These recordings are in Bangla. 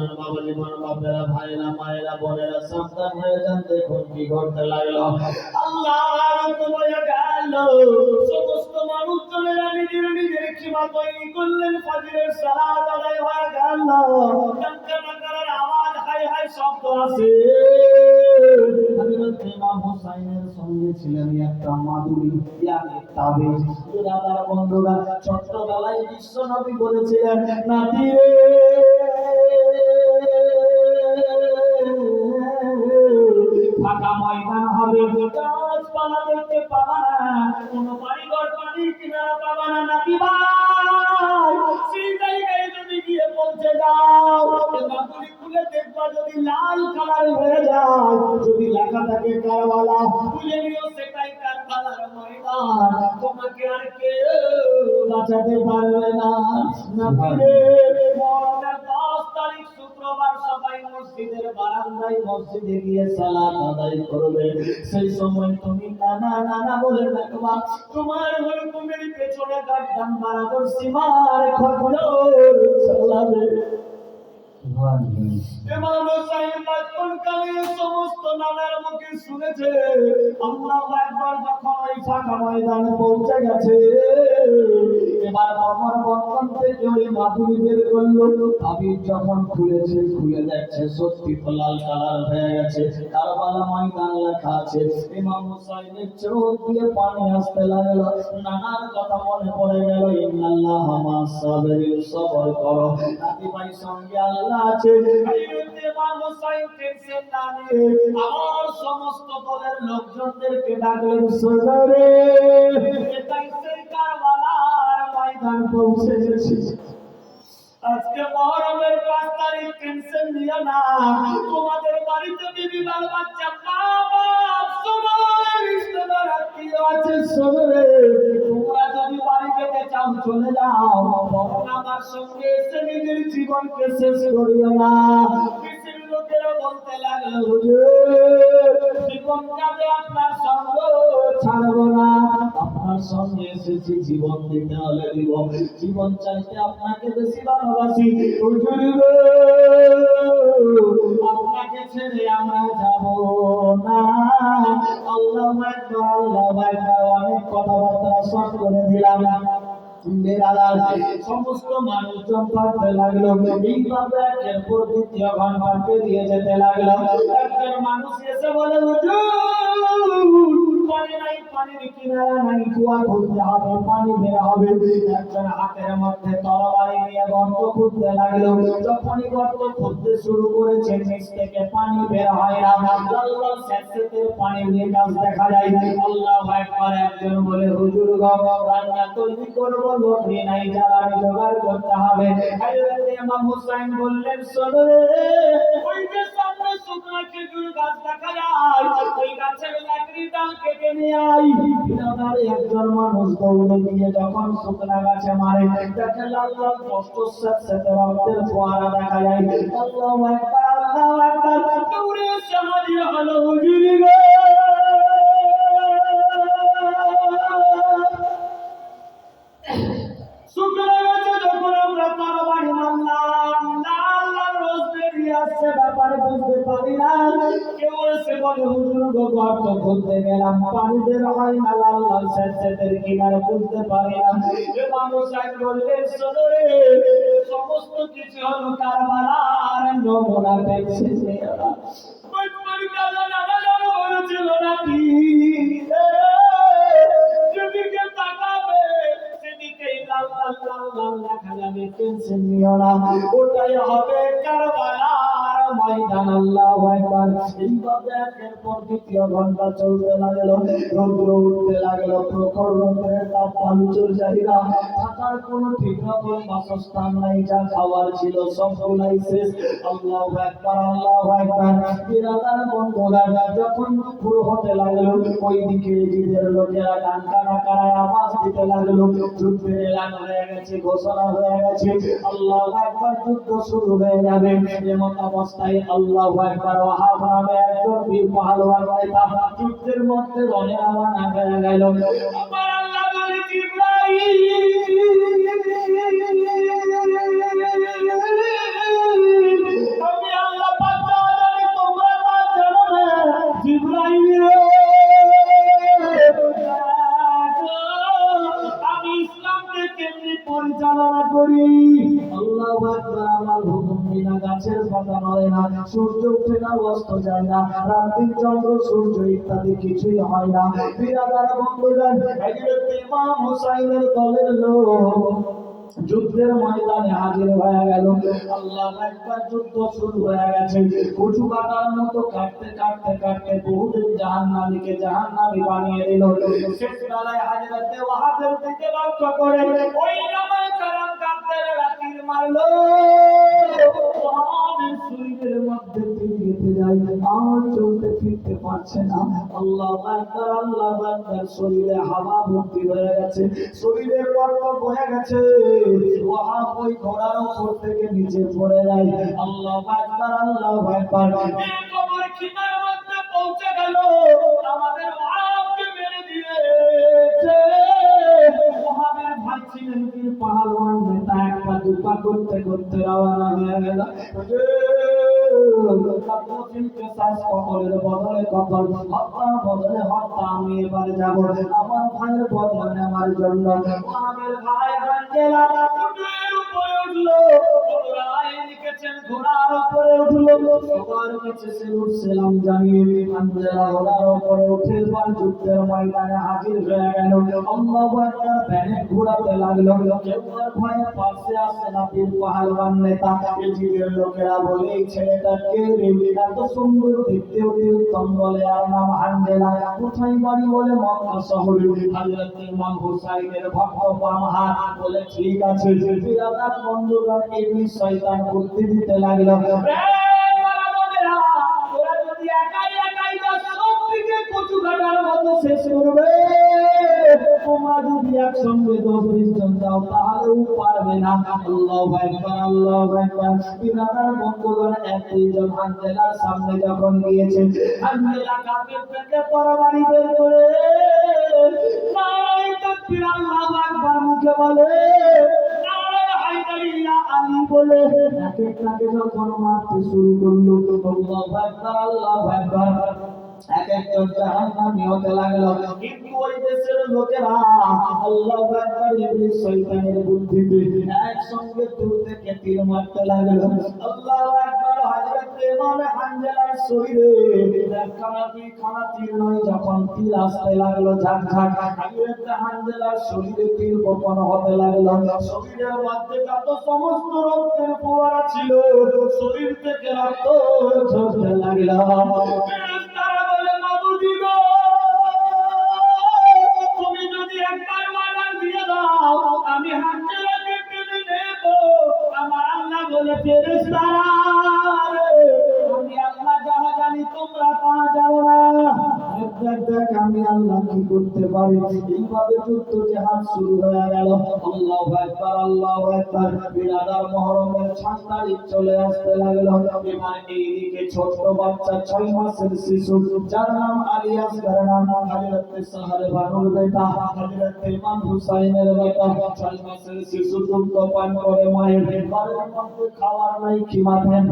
শুনুন বাবা জীবন বাপেরা ভাইরা মায়েরা বোনেরা সাবধান হয়ে যান দেখুন কি ঘটতে লাগলো আল্লাহর হুকুম হয়ে গেল সমস্ত মানুষজনেরা নিজের নিজের খিমা তৈরি করলেন ফজরের সালাত আদায় হয়ে গেল টাকার আওয়াজ হাই হাই শব্দ আসে হযরত ইমাম হুসাইনের সঙ্গে ছিলেন একটা মাদুরী ইয়ানি তাবিজ দাদার বন্ধুরা ছোটবেলায় বিশ্ব নবী বলেছিলেন নাতি রে ফাঁকা ময়দান হবে গাছপালা দেখতে পাবা না কোনো বাড়িঘর পানির কিনারা পাবা না নাতি ভাই সেই জায়গায় যদি গিয়ে পৌঁছে যাও মাদুরী খুলে দেখবা যদি লাল কালার হয়ে যায় যদি লেখা থাকে কারবালা খুলে নিও সেটাই কারবালার ময়দান তোমাকে আর কেউ বাঁচাতে পারবে না নাতি রে মরণের 10 তারিখ শুক্রবার সবাই মসজিদের বারান্দায় মসজিদে গিয়ে সালাত আদায় করবে সেই সময় তুমি নানা নানা বলে ডাকবা তোমার হুকুমের পেছনে গার্ডান বরাবর সীমার খবর চালাবে ইমাম হুসাইন বাচপন কালে সমস্ত নানার মুখে শুনেছে আল্লাহু আকবার যখন ওই ফাঁকা ময়দানে পৌঁছে গেছে এবার আমার বন্ধন থেকে ওই মাদুরি বের করলো তাবিজ যখন খুলেছে খুলে দেখছে সত্যি তো লাল কালার হয়ে গেছে কারবালা ময়দান লেখা আছে ইমাম হুসাইনের চোখ দিয়ে পানি আসতে লাগলো নানার কথা মনে পড়ে গেল ইন্নাল্লাহ মা সাবিরিন সবর করো নাতি ভাই সঙ্গে আল্লাহ আছে ইমাম হুসাইন টেনশন না নিয়ে আমার সমস্ত দলের লোকজনদেরকে ডাকলেন সোজরে এটাই সেই কারবালার ময়দান পৌঁছে গেছি আজকে মহরমের 5 তারিখ টেনশন নিও না তোমাদের বাড়িতে বিবি বাল বাচ্চা মা বাপ সবাই রিশতেদার আত্মীয় আছে সোজরে তোমরা যদি বাড়ি যেতে চাও চলে যাও বরং আমার সঙ্গে এসে নিজের জীবনকে শেষ করিও না কিসের লোকেরা বলতে লাগলো হুজুর জীবন যাবে আপনার সঙ্গ ছাড়বো না আপনার সঙ্গে এসেছি জীবন দিতে হলে দিব জীবন চাইতে আপনাকে বেশি ভালোবাসি হুজুর গো আপনাকে ছেড়ে আমরা যাব না আল্লাহু আকবার আল্লাহু আকবার অনেক কথাবার্তা শর্ট করে দিলাম সমস্ত মানুষজন পাঠতে লাগলো এইভাবে একের পর দ্বিতীয় ঘন্টা পেরিয়ে যেতে লাগলো একজন মানুষ এসে বলে পানি নাই পানির কিনারা নাই কুয়া খুঁজতে হবে পানি বের হবে একজন হাতের মধ্যে তরবারি নিয়ে গর্ত খুঁজতে লাগলো যখনই গর্ত খুঁজতে শুরু করেছে নিচ থেকে পানি বের হয় না লাল লাল স্যাঁতস্যাঁতে পানির নিকাশ দেখা যায় আল্লাহু আকবার একজন বলে হুজুর গো রান্না তৈরি করবো লোকরি নাই জ্বালানি জোগাড় করতে হবে হযরত ইমাম হুসাইন বললেন শোনো রে ওই যে সামনে শুকনো খেজুর গাছ দেখা যায় ওই গাছের লাকড়ি ডাল কেটে নিয়ে আই বিরাদার একজন মানুষ দৌড়ে গিয়ে যখন শুকনো গাছে মারে দেখে লাল লাল কষ্ট স্যাঁতস্যাঁতে রক্তের ফোয়ারা দেখা যায় আল্লাহু আকবার আল্লাহু আকবার দৌড়ে এসে হাজির হলো হুজুর গো বুঝতে পারি না কেউ এসে বলে হুজুর গো গর্ত খুঁজতে গেলাম পানি বের হয় না লাল লাল স্যাঁতস্যাঁতের কিনারে বুঝতে পারি না ইমাম হুসাইন বললেন শোনো রে সমস্ত কিছু হলো কারবালার নমুনা দেখছি ওই পরিকালা নানা বলেছিল নাকি যেদিকে তাকাবে সেদিকেই লাল লাল লাল লাল দেখা যাবে টেনশন নিও না ওটাই হবে কারবালার ময়দান আল্লাহু আকবার এইভাবে একের পর দ্বিতীয় ঘন্টা চলতে লাগলো রৌদ্র উঠতে লাগলো প্রখর রৌদ্রের তাপ পালুচুর জায়গা থাকার কোনো ঠিক রকম বাসস্থান নাই যা খাবার ছিল সবগুলাই শেষ আল্লাহু আকবার বিরাদার বন্ধুরা যখন দুপুর হতে লাগলো ওইদিকে জিদের লোকেরা ডাঙ্কা ডাকায় আওয়াজ দিতে লাগলো যুদ্ধের এলান হয়ে গেছে ঘোষণা হয়ে গেছে আল্লাহু আকবার যুদ্ধ শুরু হয়ে যাবে এমন অবস্থায় আল্লাহু আকবার ওয়াহাব নামে একজন বীর পাহলওয়ান নেতা যুদ্ধের মধ্যে রণে রওনা হয়ে গেল আমার আল্লাহ বলে জিবরাইল না, গাছের পাতা নড়ে না, সূর্য ওঠে না, অস্ত যায় না, রাত্রি চন্দ্র সূর্য ইত্যাদি কিছুই হয় না। বিরাদার বন্ধুগণ, হযরত ইমাম হুসাইনের দলের লোক যুদ্ধের ময়দানে হাজির হয়ে গেল। আল্লাহু আকবার, যুদ্ধ শুরু হয়ে গেছে। কচু কাটার মতো কাটতে কাটতে কাটতে বহুদিন জাহান্নামী বানিয়ে দিল। শেষ বেলায় হযরতে ওয়াহাবের দিকে লক্ষ্য করে ওই নামায় কারাম কাটতে তীর মারলো। ওয়াহাবের শরীরের মধ্যে তীর গেঁথে যায়, আর চলতে ফিরতে পারছে না। আল্লাহু আকবার, আল্লাহু আকবার, শরীরে হাওয়া ভর্তি হয়ে গেছে, শরীরের রক্ত বয়ে গেছে। ওয়াহাব ওই ঘোড়ার উপর থেকে নিচে পড়ে যায়। আল্লাহু আকবার, আল্লাহু আকবার, এই কবর খিনার মধ্যে পৌঁছে গেল। আমাদের ওয়াহাবকে মেরে দিয়েছে। ওয়াহাবের ভাই ছিলেন কি পাহাড়ওয়ান নেতা, একটা দুপা করতে করতে রওনা হয়ে গেল। কবরের বদলে কবর, হত্যার বদলে হত্যা, আমি এবার যাব আমার ভাইয়ের বদলা নেওয়ার জন্য। ওয়াহাবের ভাই হানজালা উটের উপরে উঠলো, ঘোড়ায় লিখেছেন ঘোড়ার উপরে উঠলো, সবার কাছে সেলুট সেলাম জানিয়ে হানজালা ঘোড়ার উপরে উঠে এবার যুদ্ধের ময়দানে হাজির হয়ে গেল। আল্লাহু আকবার, ব্যানে ঘোরাতে লাগলো। কেউ আর ভয়ে পাশে আসে না। পীর পাহাড়ওয়ান নেতা ইজিদের লোকেরা বলে, এই ছেলেটা কে রে, এত সুন্দর দেখতে, অতি উত্তম, বলে আর নাম হানজালা, কোথায় বাড়ি, বলে মক্কা শহরে। হযরত ইমাম হুসাইনের ভক্ত বাম হাত, বলে ঠিক আছে। বিরাদার বন্ধুগণ, ইবলিস শয়তান বুদ্ধি দিতে লাগলো, ওরা যদি একাই একাই সবদিকে কচু কাটার মতো শেষ করবে, তোমরা যদি একসঙ্গে 10-20 জন যাও তাহলেও পারবে না। আল্লাহু আকবার, আল্লাহু আকবার। বিরাদার বন্ধুগণ, 1-2 জন হানজালার সামনে যখন গিয়েছে, হানজালা কাপের থেকে তরবারি বের করে নারায়ে তাকবীর, আল্লাহু আকবার মুখে বলে, নারায়ে হায়দারি ইয়া আলী বলে এক একটাকে যখন মারতে শুরু করলো, আল্লাহু আকবার, আল্লাহু আকবার, এক একজন জাহান্নামী হতে লাগলো। কিন্তু ওই দেশের লোকেরা আল্লাহু আকবার, ইবলিস শয়তানের বুদ্ধিতে একসঙ্গে দূর থেকে তীর মারতে লাগলো। আল্লাহু আকবার, হযরত ইমাম হানজালার শরীরে একখানা তীর নয়, যখন তীর আসতে লাগলো ঝাঁক ঝাঁক, হযরত হানজালার শরীরে তীর বপন হতে লাগলো। শরীরের মধ্যে যত সমস্ত রক্তের ফোয়ারা ছিল, শরীর থেকে রক্ত ঝরতে লাগলো। তুমি যদি একবার ওয়াদা দিয়ে দাও, আমি হানজালাকে টেনে নেব। আমার আল্লাহ বলে, ফেরেশতারা, আমি আল্লাহ যাহা জানি তোমরা তা জানো না। দেখ আমি আল্লাহ কি করতে পারি। এইভাবে যুদ্ধ জিহাদ শুরু হয়ে গেল। আল্লাহু আকবার, আল্লাহু আকবার। বিরাদার মুহররমের 6 তারিখ চলে আসতে লাগলো। এবার এইদিকে ছোট্ট বাচ্চা 6 মাসের শিশু, যার নাম আলী আসগর, নাম হযরত সাহারে বানুর বেটা, হযরত ইমাম হুসাইনের বেটা, 6 মাসের শিশু দুধ পান করে মায়ের ঘরের মধ্যে, খাওয়ার নাই, খিমাতেন,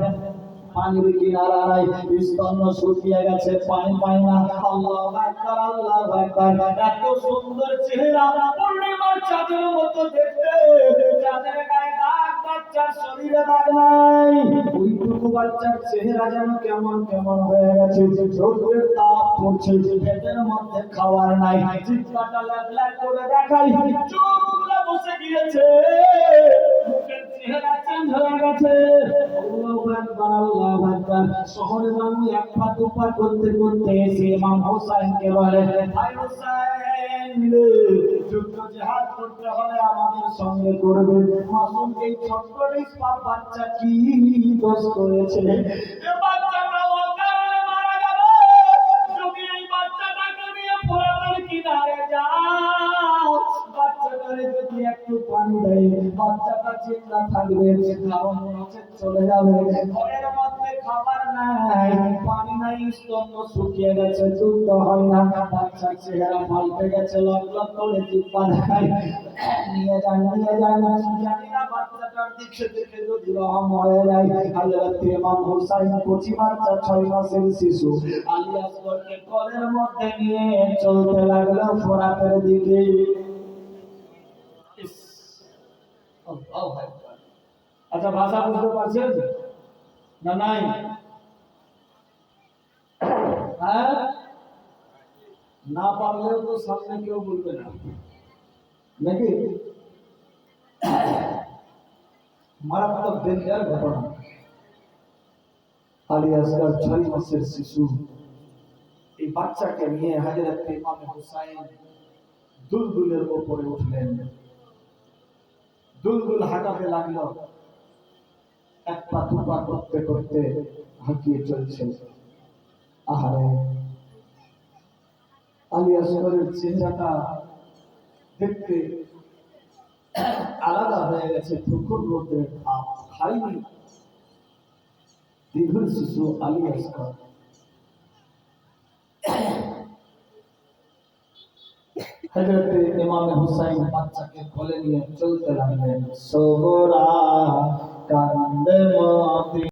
পানির কিনারা নাই, স্তন্য শুকিয়ে গেছে, পানি পায় না। আল্লাহু আকবার, আল্লাহু আকবার। এত সুন্দর চেহারা, পূর্ণিমার চাঁদের মতো দেখতে, চাঁদের গায়ে দাগ, বাচ্চার শরীরে দাগ নাই। ওইটুকু বাচ্চার চেহারা যেন কেমন কেমন হয়ে গেছে। রোদের তাপ পড়ছে, পেটের মধ্যে খাবার নাই, চিৎকারটা লাগ লাগ করে দেখাই, চোখগুলো বসে গিয়েছে, মুখের চেহারা চেঞ্জ হয়ে গেছে। আল্লাহু আকবার, আল্লাহু আকবার। শহরে মানুষ এক পা দুপা করতে করতে এসে ইমাম হোসাইনকে বলে, ভাই হোসাইন, যুদ্ধ জিহাদ করতে হলে আমাদের সঙ্গে করবে। মাসুম এই ছোট্ট নিষ্পাপ বাচ্চা কি দোষ করেছে? এ বাচ্চাটা অকারণে মারা যাবে। যদি এই বাচ্চাটাকে নিয়ে ফোরাতের কিনারে যাও, বাচ্চাটারে যদি একটু পানি দেয়, বাচ্চাটা চিন্তা থাকবে, কারণ নচেত চলে যাবে। ঘরের মধ্যে খাবার নাই, পানি নাই, স্তন্য শুকিয়ে গেছে, দুধ হয় না, বাচ্চার চেহারা পাল্টে গেছে, লক লক করে জিব্বা দেখায়। নিয়ে যান, নিয়ে যান। জানি না বাচ্চাটার দিকে দেখে যদি রহম হয়ে যায়। হযরত ইমাম হুসাইন কচি বাচ্চা 6 মাসের শিশু আলী আসগরকে কোলের মধ্যে নিয়ে চলতে লাগলো ফোরাতের দিকে। আচ্ছা, ভাষা বুঝতে পারছেন? না নাই? হ্যাঁ, না পারলেও তো সামনে কেউ বলবে না নাকি? মারাত্মক ডেঞ্জার ঘটনা। আলী আসগার 6 মাসের শিশু, এই বাচ্চাকে নিয়ে হযরত ইমাম হুসাইন দুলদুলের উপরে উঠলেন। দুলদুল হাঁটাতে লাগলো, এক পা দুপা করতে করতে হাঁকিয়ে চলছে। আহারে, আলী আসগরের চেহারাটা দেখতে আলাদা হয়ে গেছে, প্রখর রোদের ভাব খাইনি। দীর্ঘ শিশু আলী আসগর হযরত ইমাম হুসাইন বাচ্চাকে কোলে নিয়ে চলতে লাগলেন। সোহরা কান্দে মতি